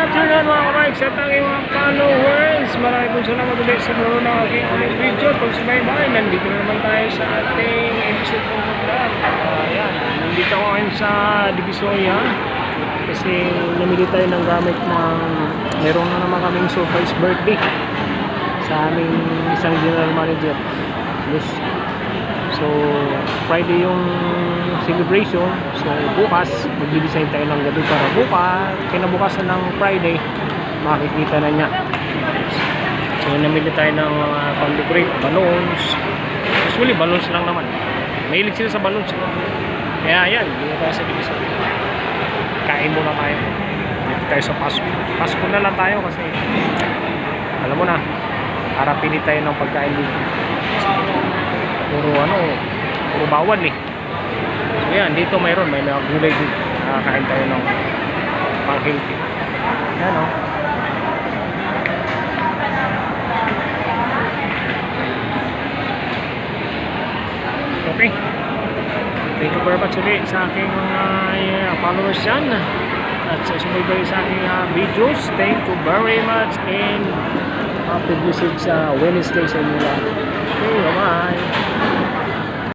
afternoon mga ka-bikes at aking mga followers. Maraming pong salamat ulit sa mga ng aking ulit video. Kung sabay-bay, nandito na naman tayo sa ating episode ng vlog. Ayan, nandito ako ngayon sa Divisoria kasi namili tayo ng gamit ng meron na naman kaming surprise birthday sa aming isang general manager. So, Friday yung celebration. So, bukas, magdi-design tayo ng gabi para bukas, kinabukasan ng Friday, makikita na niya. So, namili tayo ng mga pang-decorate, balloons. Usually, balloons lang naman. Mahilig sila sa balloons. Kaya, yan, dito tayo sa division. Kain muna tayo. Dito tayo sa fast food. Fast food na lang tayo kasi, alam mo na, para pili tayo ng pagkain dito. Puro bawal eh. So yan, dito may mga gulay dito. Nakakain tayo ng pang healthy. Yan o. Okay. Thank you very much ulit sa aking mga followers dyan. At sa sumuybay sa aking videos. Thank you very much and happy visit sa Wednesday sa inyo lang. Okay, bye-bye.